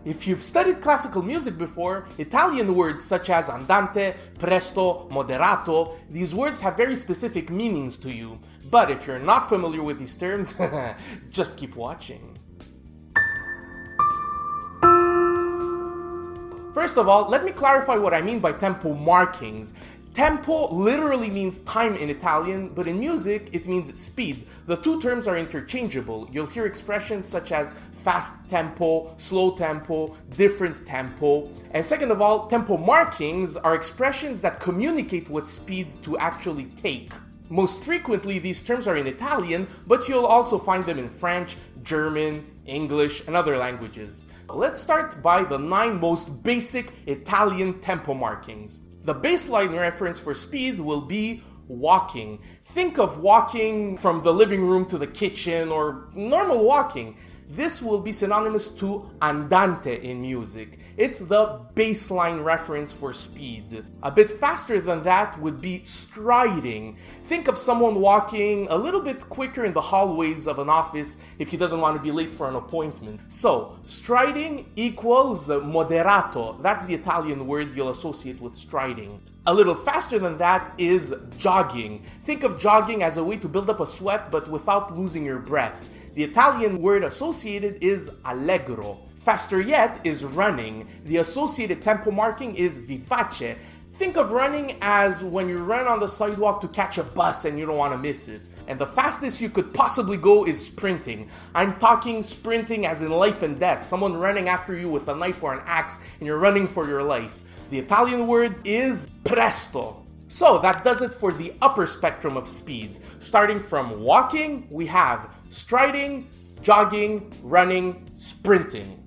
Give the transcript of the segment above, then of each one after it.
If you've studied classical music before, Italian words such as andante, presto, moderato, these words have very specific meanings to you. But if you're not familiar with these terms, just keep watching. First of all, let me clarify what I mean by tempo markings. Tempo literally means time in Italian, but in music it means speed. The two terms are interchangeable. You'll hear expressions such as fast tempo, slow tempo, different tempo. And second of all, tempo markings are expressions that communicate what speed to actually take. Most frequently, these terms are in Italian, but you'll also find them in French, German, English, and other languages. Let's start by the 9 most basic Italian tempo markings. The baseline reference for speed will be walking. Think of walking from the living room to the kitchen or normal walking. This will be synonymous to andante in music. It's the baseline reference for speed. A bit faster than that would be striding. Think of someone walking a little bit quicker in the hallways of an office if he doesn't want to be late for an appointment. So, striding equals moderato. That's the Italian word you'll associate with striding. A little faster than that is jogging. Think of jogging as a way to build up a sweat but without losing your breath. The Italian word associated is allegro. Faster yet is running. The associated tempo marking is vivace. Think of running as when you run on the sidewalk to catch a bus and you don't want to miss it. And the fastest you could possibly go is sprinting. I'm talking sprinting as in life and death. Someone running after you with a knife or an axe and you're running for your life. The Italian word is presto. So that does it for the upper spectrum of speeds. Starting from walking, we have striding, jogging, running, sprinting.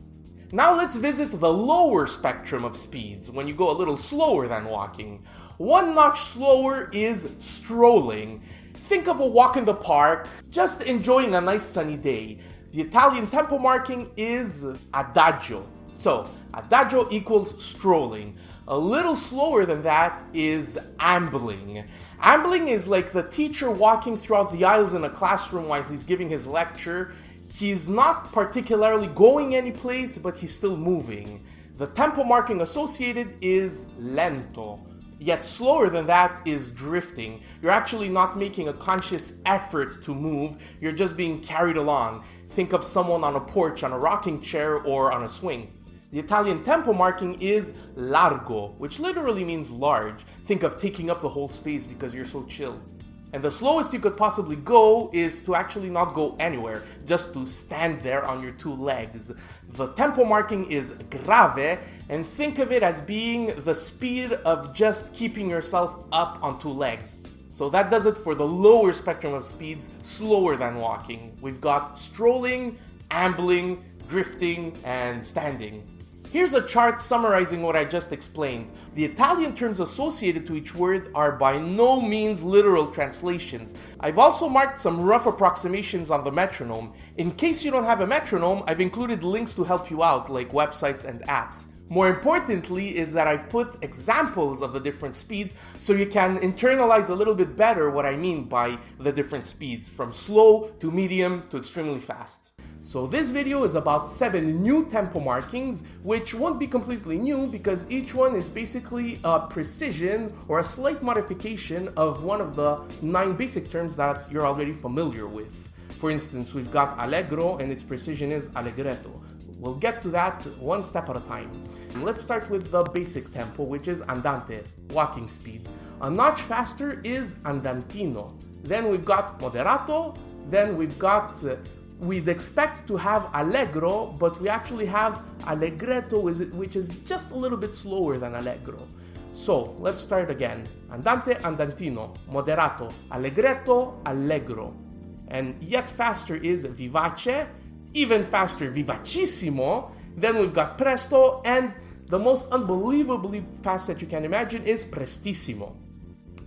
Now let's visit the lower spectrum of speeds, when you go a little slower than walking. One notch slower is strolling. Think of a walk in the park, just enjoying a nice sunny day. The Italian tempo marking is adagio. So, adagio equals strolling. A little slower than that is ambling. Ambling is like the teacher walking throughout the aisles in a classroom while he's giving his lecture. He's not particularly going any place, but he's still moving. The tempo marking associated is lento. Yet slower than that is drifting. You're actually not making a conscious effort to move, you're just being carried along. Think of someone on a porch, on a rocking chair, or on a swing. The Italian tempo marking is largo, which literally means large. Think of taking up the whole space because you're so chill. And the slowest you could possibly go is to actually not go anywhere, just to stand there on your 2 legs. The tempo marking is grave, and think of it as being the speed of just keeping yourself up on 2 legs. So that does it for the lower spectrum of speeds, slower than walking. We've got strolling, ambling, drifting, and standing. Here's a chart summarizing what I just explained. The Italian terms associated to each word are by no means literal translations. I've also marked some rough approximations on the metronome. In case you don't have a metronome, I've included links to help you out, like websites and apps. More importantly is that I've put examples of the different speeds so you can internalize a little bit better what I mean by the different speeds, from slow to medium to extremely fast. So this video is about 7 new tempo markings, which won't be completely new because each one is basically a precision or a slight modification of one of the 9 basic terms that you're already familiar with. For instance, we've got allegro and its precision is allegretto. We'll get to that one step at a time. Let's start with the basic tempo, which is andante, walking speed. A notch faster is andantino. Then we've got moderato, then we've got we'd expect to have allegro, but we actually have allegretto, which is just a little bit slower than allegro. So let's start again. Andante, andantino, moderato, allegretto, allegro. And yet faster is vivace, even faster vivacissimo. Then we've got presto, and the most unbelievably fast that you can imagine is prestissimo.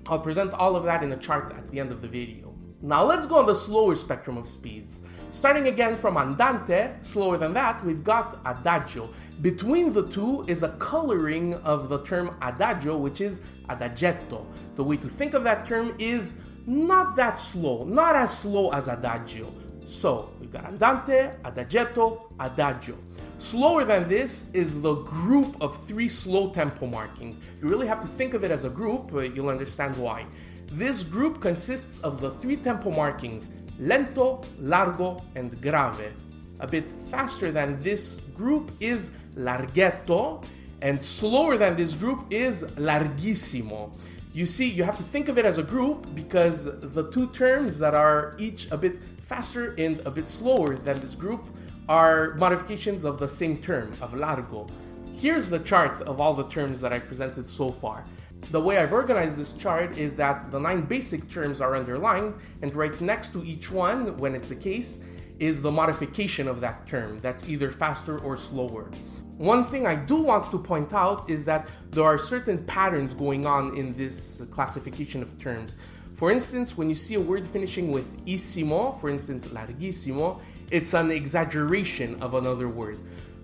I'll present all of that in a chart at the end of the video. Now let's go on the slower spectrum of speeds. Starting again from andante, slower than that, we've got adagio. Between the two is a coloring of the term adagio, which is adagietto. The way to think of that term is not that slow, not as slow as adagio. So we've got andante, adagietto, adagio. Slower than this is the group of 3 slow tempo markings. You really have to think of it as a group, you'll understand why. This group consists of the 3 tempo markings, lento, largo, and grave. A bit faster than this group is larghetto, and slower than this group is larghissimo. You see, you have to think of it as a group because the 2 terms that are each a bit faster and a bit slower than this group are modifications of the same term, of largo. Here's the chart of all the terms that I presented so far. The way I've organized this chart is that the 9 basic terms are underlined, and right next to each one, when it's the case, is the modification of that term that's either faster or slower. One thing I do want to point out is that there are certain patterns going on in this classification of terms. For instance, when you see a word finishing with issimo, for instance, larghissimo, it's an exaggeration of another word.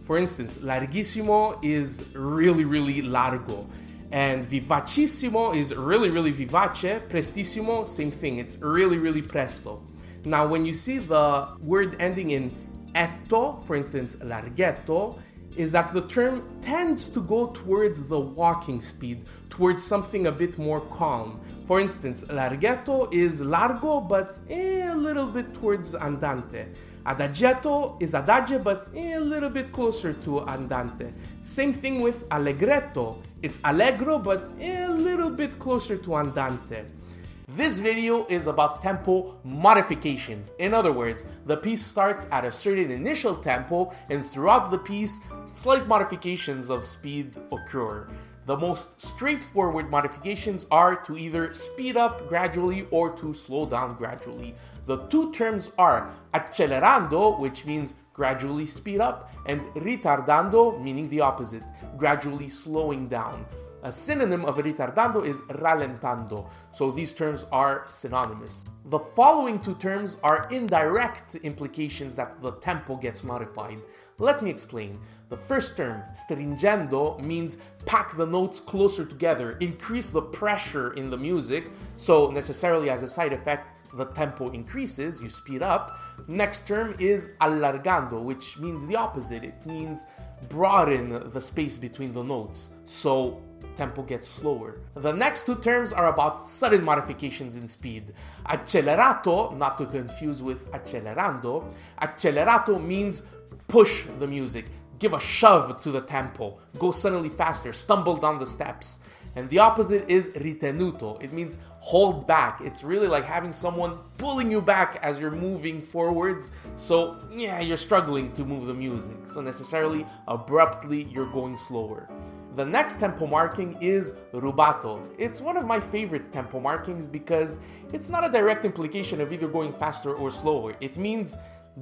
For instance, larghissimo is really, really largo, and vivacissimo is really, really vivace. Prestissimo, same thing, it's really, really presto. Now, when you see the word ending in etto, for instance, larghetto, is that the term tends to go towards the walking speed, towards something a bit more calm. For instance, larghetto is largo, but a little bit towards andante. Adagietto is adagio, but a little bit closer to andante. Same thing with allegretto. It's allegro, but a little bit closer to andante. This video is about tempo modifications. In other words, the piece starts at a certain initial tempo, and throughout the piece, slight modifications of speed occur. The most straightforward modifications are to either speed up gradually or to slow down gradually. The 2 terms are accelerando, which means gradually speed up, and ritardando, meaning the opposite, gradually slowing down. A synonym of ritardando is rallentando, so these terms are synonymous. The following 2 terms are indirect implications that the tempo gets modified. Let me explain. The first term, stringendo, means pack the notes closer together, increase the pressure in the music, so necessarily as a side effect, the tempo increases, you speed up. Next term is allargando, which means the opposite. It means broaden the space between the notes, so tempo gets slower. The next 2 terms are about sudden modifications in speed. Accelerato, not to confuse with accelerando, accelerato means push the music, give a shove to the tempo, go suddenly faster, stumble down the steps. And the opposite is ritenuto. It means hold back. It's really like having someone pulling you back as you're moving forwards. So yeah, you're struggling to move the music. So necessarily, abruptly, you're going slower. The next tempo marking is rubato. It's one of my favorite tempo markings because it's not a direct implication of either going faster or slower. It means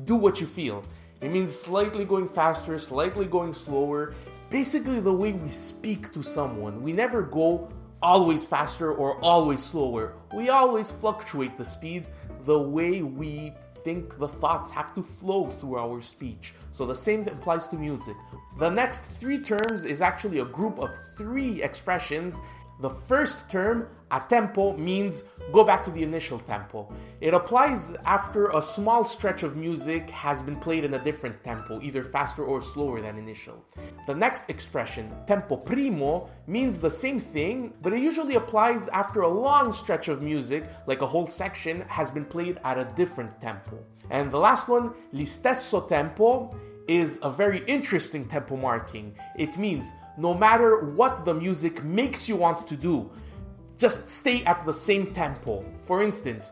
do what you feel. It means slightly going faster, slightly going slower. Basically the way we speak to someone. We never go always faster or always slower. We always fluctuate the speed the way we think the thoughts have to flow through our speech. So the same applies to music. The next 3 terms is actually a group of 3 expressions. The first term, a tempo, means go back to the initial tempo. It applies after a small stretch of music has been played in a different tempo, either faster or slower than initial. The next expression, tempo primo, means the same thing, but it usually applies after a long stretch of music, like a whole section, has been played at a different tempo. And the last one, l'istesso tempo, is a very interesting tempo marking. It means no matter what the music makes you want to do, just stay at the same tempo. For instance,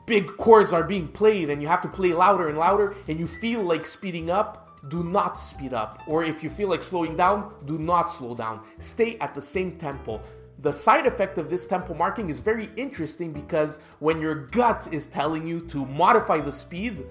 big chords are being played and you have to play louder and louder and you feel like speeding up, do not speed up. Or if you feel like slowing down, do not slow down. Stay at the same tempo. The side effect of this tempo marking is very interesting because when your gut is telling you to modify the speed,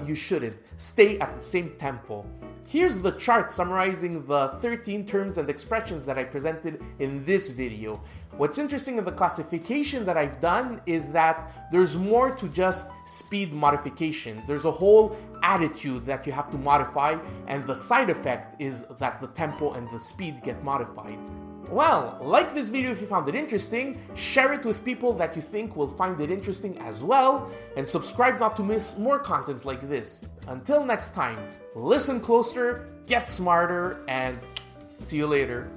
you shouldn't. Stay at the same tempo. Here's the chart summarizing the 13 terms and expressions that I presented in this video. What's interesting in the classification that I've done is that there's more to just speed modification. There's a whole attitude that you have to modify, and the side effect is that the tempo and the speed get modified. Well, like this video if you found it interesting, share it with people that you think will find it interesting as well, and subscribe not to miss more content like this. Until next time, listen closer, get smarter, and see you later.